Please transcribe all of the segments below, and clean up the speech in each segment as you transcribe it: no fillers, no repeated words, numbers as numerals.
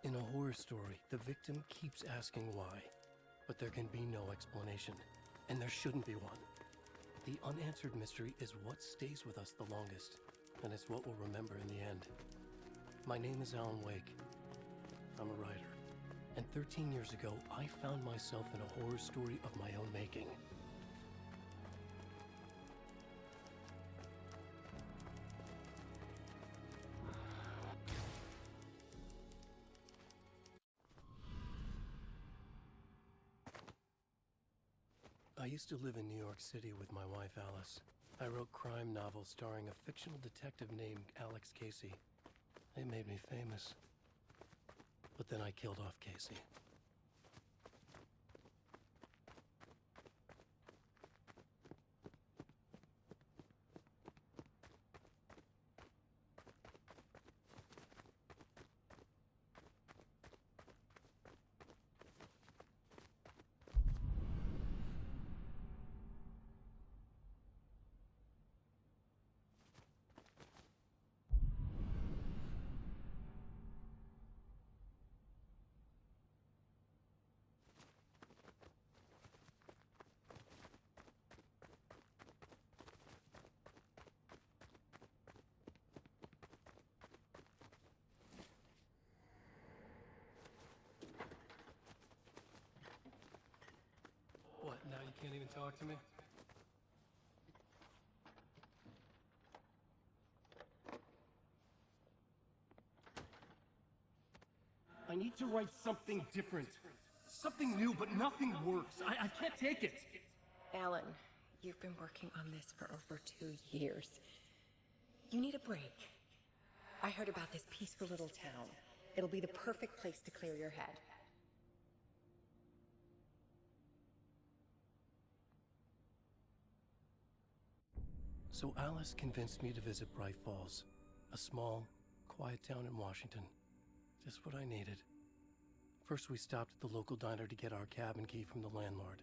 In a horror story, the victim keeps asking why, but there can be no explanation, and there shouldn't be one. The unanswered mystery is what stays with us the longest, and it's what we'll remember in the end. My name is Alan Wake. I'm a writer, and 13 years ago, I found myself in a horror story of my own making. I used to live in New York City with my wife, Alice. I wrote crime novels starring a fictional detective named Alex Casey. They made me famous. But then I killed off Casey. What, now you can't even talk to me? I need to write something different. Something new, but nothing works. I can't take it. Alan, you've been working on this for over 2 years. You need a break. I heard about this peaceful little town. It'll be the perfect place to clear your head. So Alice convinced me to visit Bright Falls, a small, quiet town in Washington. Just what I needed. First, we stopped at the local diner to get our cabin key from the landlord.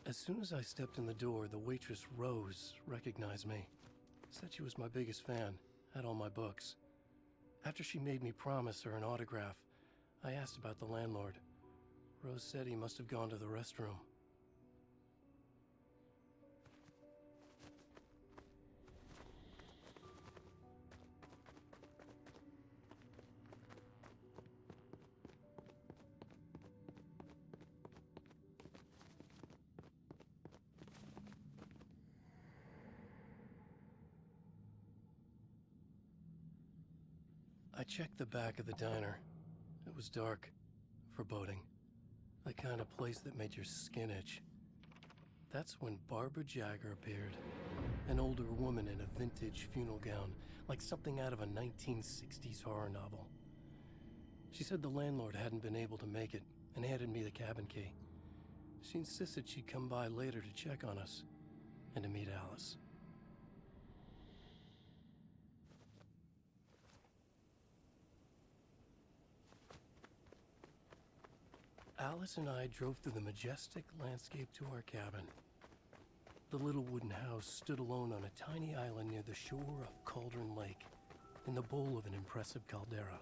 As soon as I stepped in the door, the waitress, Rose, recognized me. Said she was my biggest fan, had all my books. After she made me promise her an autograph, I asked about the landlord. Rose said he must have gone to the restroom. I checked the back of the diner. It was dark, foreboding. The kind of place that made your skin itch. That's when Barbara Jagger appeared. An older woman in a vintage funeral gown, like something out of a 1960s horror novel. She said the landlord hadn't been able to make it, and handed me the cabin key. She insisted she'd come by later to check on us, and to meet Alice. Alice and I drove through the majestic landscape to our cabin. The little wooden house stood alone on a tiny island near the shore of Cauldron Lake, in the bowl of an impressive caldera.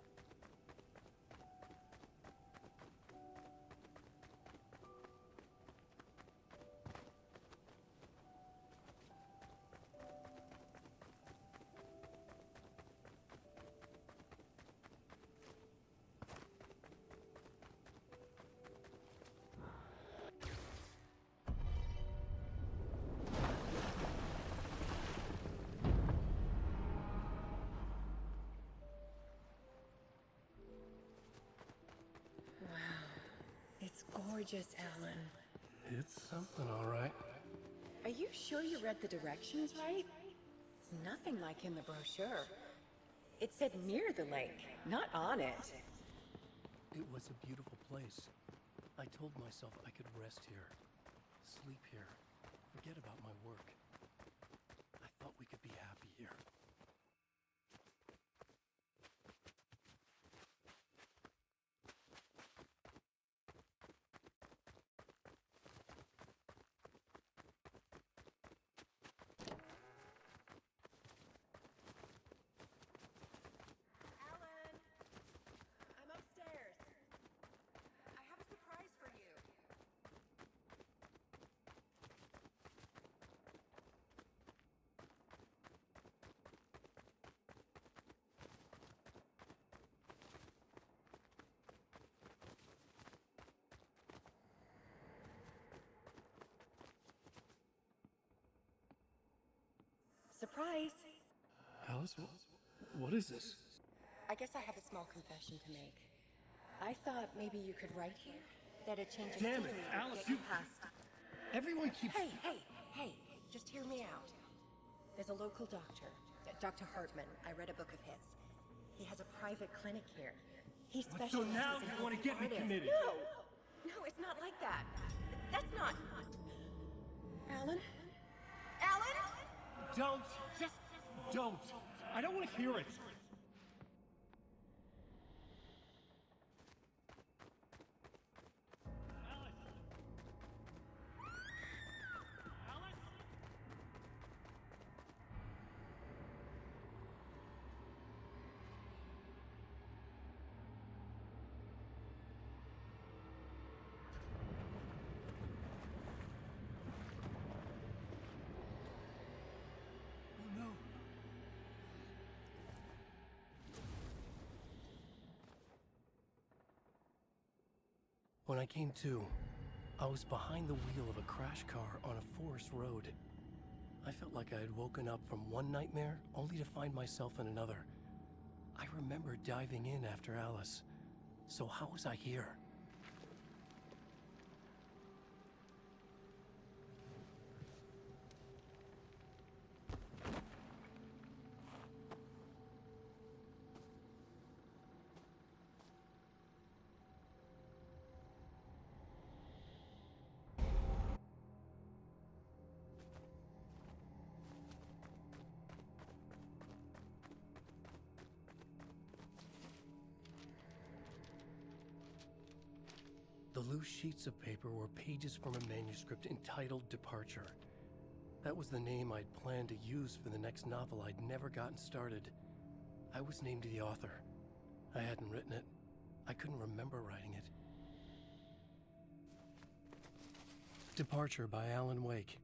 It's gorgeous, Alan. It's something, all right. Are you sure you read the directions right? nothing like in the brochure. It said near the lake, not on it. It was a beautiful place. I told myself I could rest here, sleep here, forget about my work. I thought we could be happy here. Alan! I'm upstairs. I have a surprise for you. Surprise! Alice, what is this? I guess I have a small confession to make. I thought maybe you could write here that a change of Damn it, scenery would Alice, get you... you past. Everyone keeps... Hey, just hear me out. There's a local doctor, Dr. Hartman. I read a book of his. He has a private clinic here. He But so specializes now in you want to helping get me artists. committed? No, it's not like that. That's not... Alan? Alan? Don't! Just don't! I don't want to hear it! Oh no! When I came to, I was behind the wheel of a crash car on a forest road. I felt like I had woken up from one nightmare only to find myself in another. I remember diving in after Alice. So how was I here? The loose sheets of paper were pages from a manuscript entitled Departure. That was the name I'd planned to use for the next novel I'd never gotten started. I was named the author. I hadn't written it. I couldn't remember writing it. Departure by Alan Wake.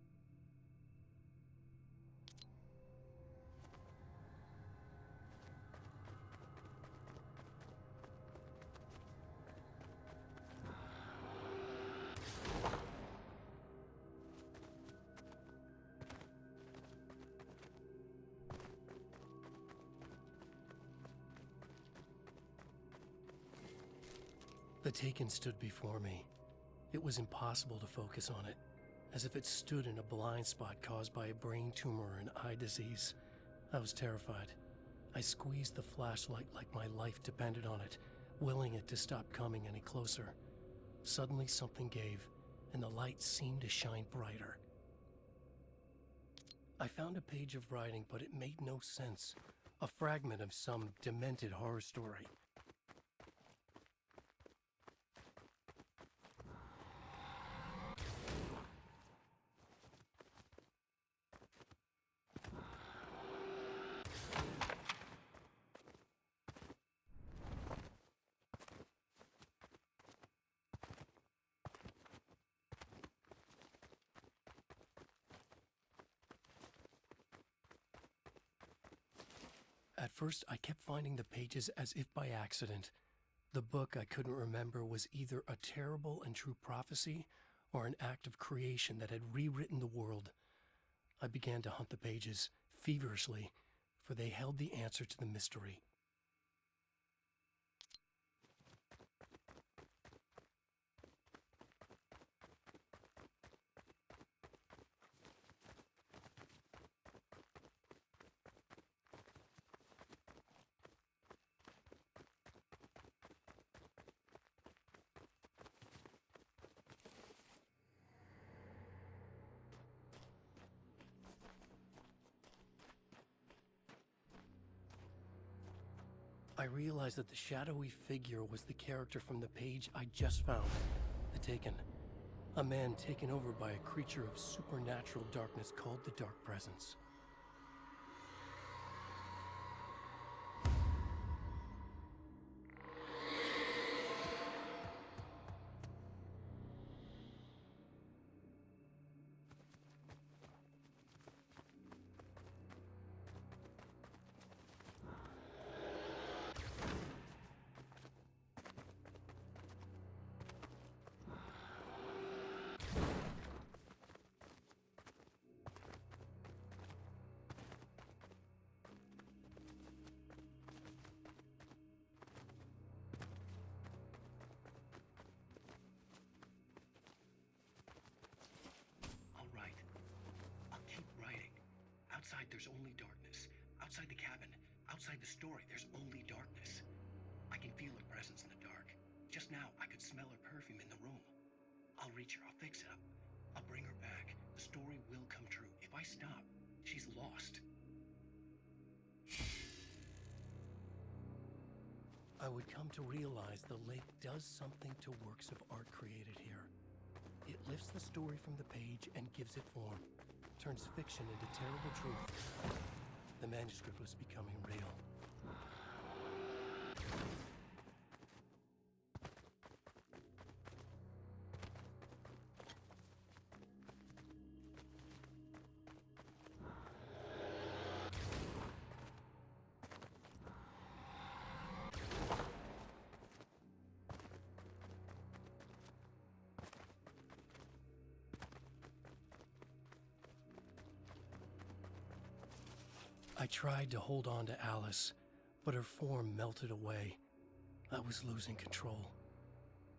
The Taken stood before me. It was impossible to focus on it, as if it stood in a blind spot caused by a brain tumor and eye disease. I was terrified. I squeezed the flashlight like my life depended on it, willing it to stop coming any closer. Suddenly something gave, and the light seemed to shine brighter. I found a page of writing, but it made no sense. A fragment of some demented horror story. At first, I kept finding the pages as if by accident. The book I couldn't remember was either a terrible and true prophecy or an act of creation that had rewritten the world. I began to hunt the pages, feverishly, for they held the answer to the mystery. I realized that the shadowy figure was the character from the page I just found, The Taken. A man taken over by a creature of supernatural darkness called the Dark Presence. Outside, there's only darkness. Outside the cabin, outside the story, there's only darkness. I can feel her presence in the dark. Just now, I could smell her perfume in the room. I'll reach her. I'll fix it up. I'll bring her back. The story will come true. If I stop, she's lost. I would come to realize the lake does something to works of art created here. It lifts the story from the page and gives it form. Turns fiction into terrible truth. The manuscript was becoming real. I tried to hold on to Alice, but her form melted away. I was losing control.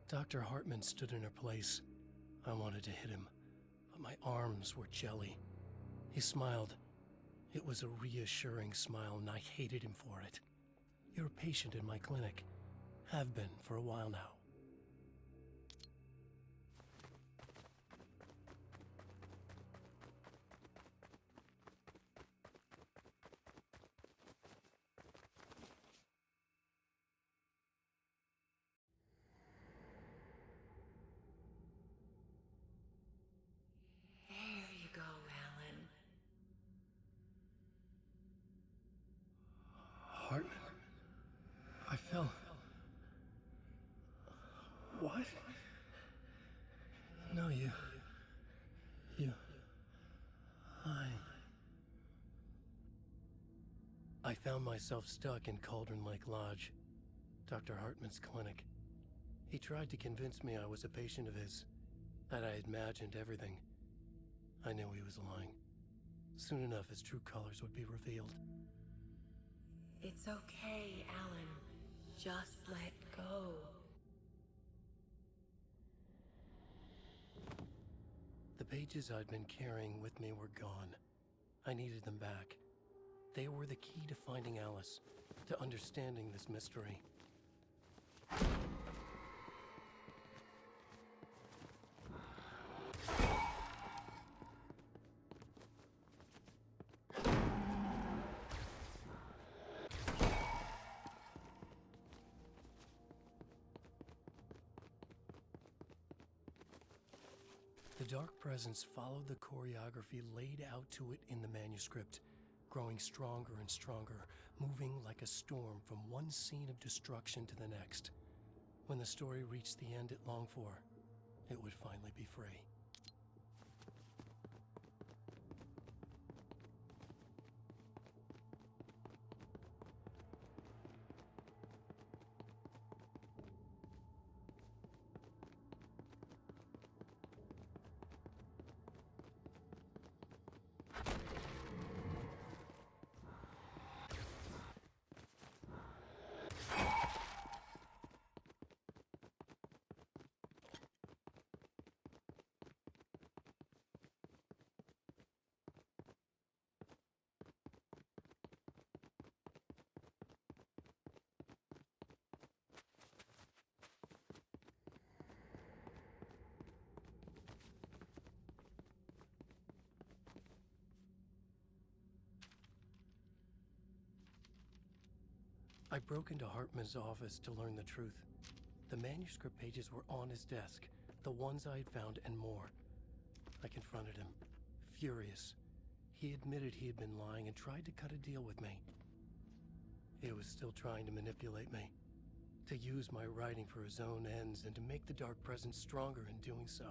Dr. Hartman stood in her place. I wanted to hit him, but my arms were jelly. He smiled. It was a reassuring smile, and I hated him for it. You're a patient in my clinic. Have been for a while now. There you go, Alan. Hartman? I fell. What? No, you... I found myself stuck in Cauldron Lake Lodge, Dr. Hartman's clinic. He tried to convince me I was a patient of his, that I had imagined everything. I knew he was lying. Soon enough, his true colors would be revealed. It's okay, Alan. Just let go. The pages I'd been carrying with me were gone. I needed them back. They were the key to finding Alice, to understanding this mystery. The Dark Presence followed the choreography laid out to it in the manuscript, growing stronger and stronger, moving like a storm from one scene of destruction to the next. When the story reached the end it longed for, it would finally be free. I broke into Hartman's office to learn the truth. The manuscript pages were on his desk, the ones I had found and more. I confronted him, furious. He admitted he had been lying and tried to cut a deal with me. He was still trying to manipulate me, to use my writing for his own ends and to make the Dark Presence stronger in doing so.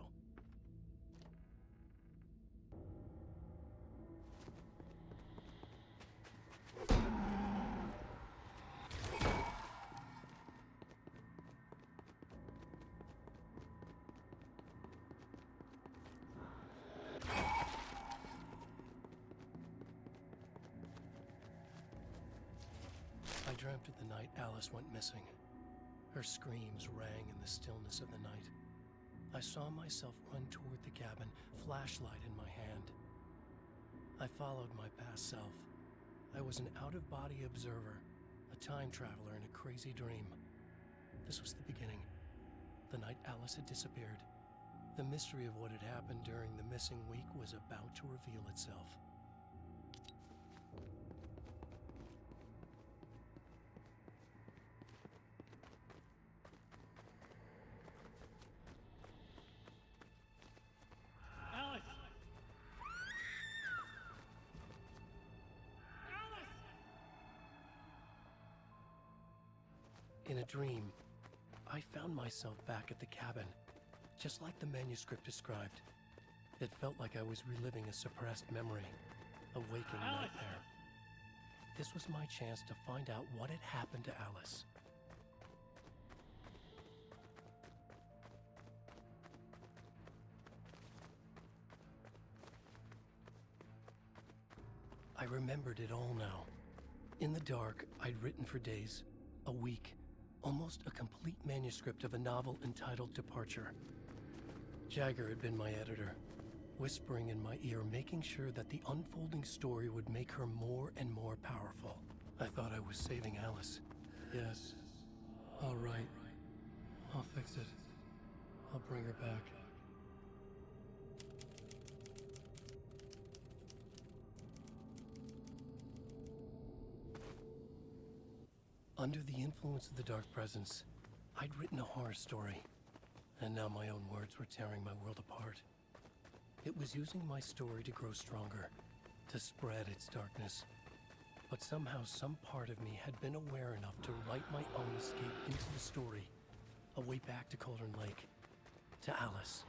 I dreamt of the night Alice went missing. Her screams rang in the stillness of the night. I saw myself run toward the cabin, flashlight in my hand. I followed my past self. I was an out-of-body observer, a time traveler in a crazy dream. This was the beginning. The night Alice had disappeared. The mystery of what had happened during the missing week was about to reveal itself. In a dream, I found myself back at the cabin, just like the manuscript described. It felt like I was reliving a suppressed memory, a waking nightmare. This was my chance to find out what had happened to Alice. I remembered it all now. In the dark, I'd written for days, a week, almost a complete manuscript of a novel entitled Departure. Jagger had been my editor, whispering in my ear, making sure that the unfolding story would make her more and more powerful. I thought I was saving Alice. Yes. All right. I'll fix it. I'll bring her back. Under the influence of the Dark Presence, I'd written a horror story, and now my own words were tearing my world apart. It was using my story to grow stronger, to spread its darkness. But somehow some part of me had been aware enough to write my own escape into the story, a way back to Cauldron Lake, to Alice.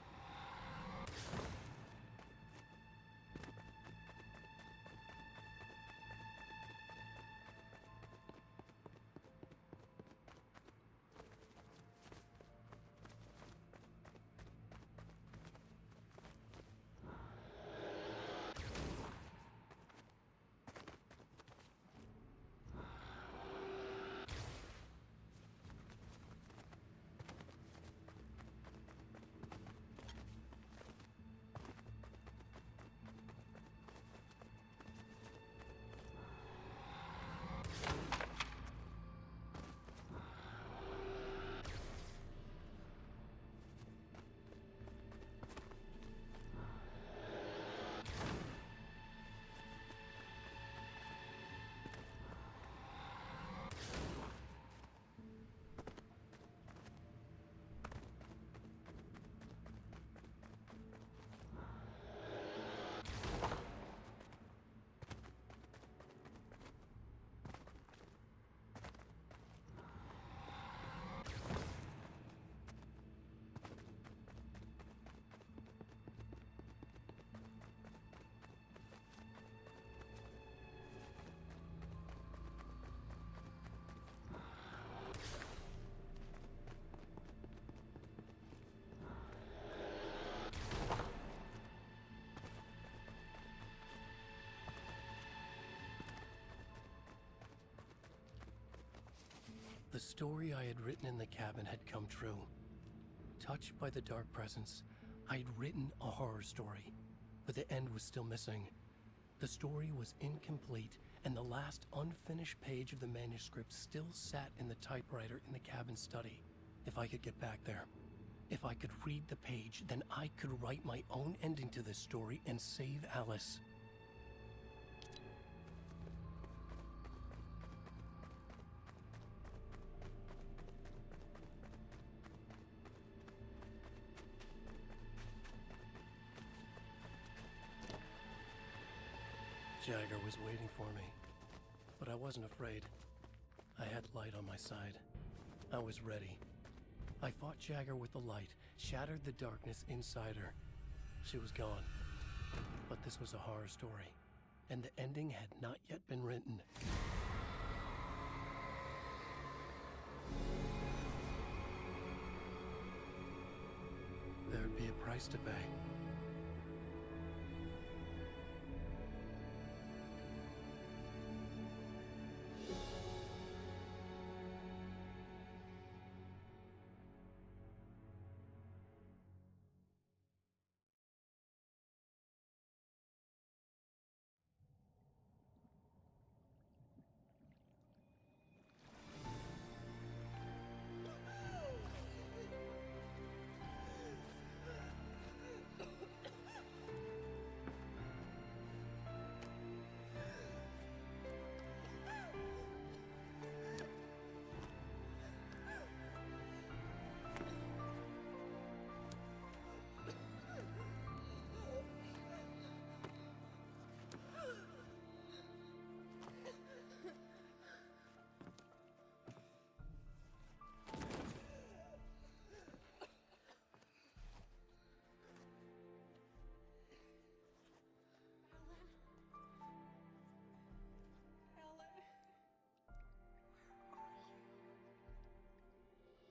The story I had written in the cabin had come true. Touched by the Dark Presence, I'd written a horror story, but the end was still missing. The story was incomplete, and the last unfinished page of the manuscript still sat in the typewriter in the cabin study. If I could get back there, if I could read the page, then I could write my own ending to this story and save Alice. Jagger was waiting for me, but I wasn't afraid. I had light on my side. I was ready. I fought Jagger with the light, shattered the darkness inside her. She was gone. But this was a horror story, and the ending had not yet been written. There'd be a price to pay.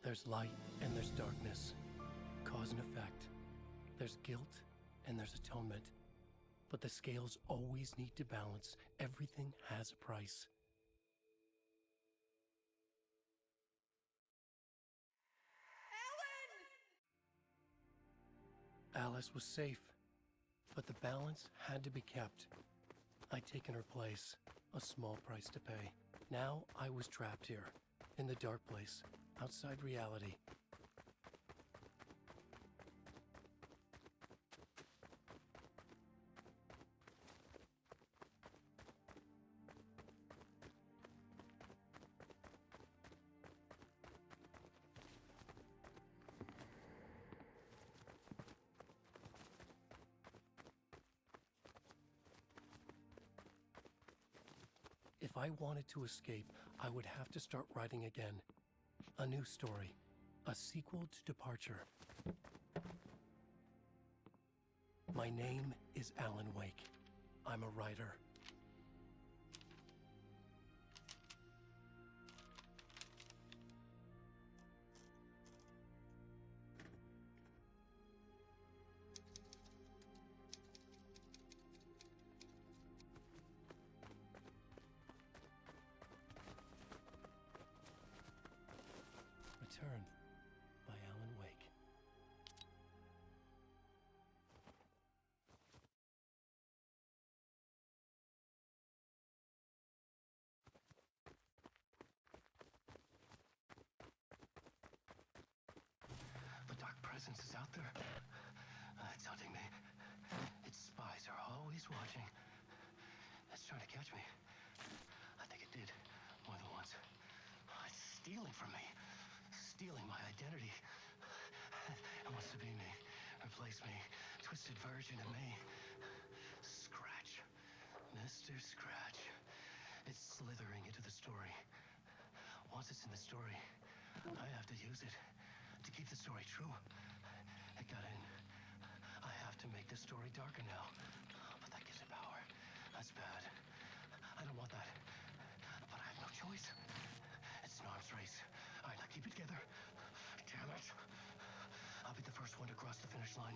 There's light and there's darkness, cause and effect. There's guilt and there's atonement. But the scales always need to balance. Everything has a price. Alice was safe, but the balance had to be kept. I'd taken her place, a small price to pay. Now I was trapped here, in the dark place, outside reality. If I wanted to escape, I would have to start writing again. A new story. A sequel to Departure. My name is Alan Wake. I'm a writer. Return by Alan Wake. The dark presence is out there. It's hunting me. Its spies are always watching. It's trying to catch me. I think it did more than once. It's stealing from me. Stealing my identity. It wants to be me. Replace me. Twisted version of me. Scratch. Mr. Scratch. It's slithering into the story. Once it's in the story, I have to use it to keep the story true. It got in. I have to make the story darker now. But that gives it power. That's bad. I don't want that. But I have no choice. It's an arms race. All right, now keep it together. Damn it. I'll be the first one to cross the finish line.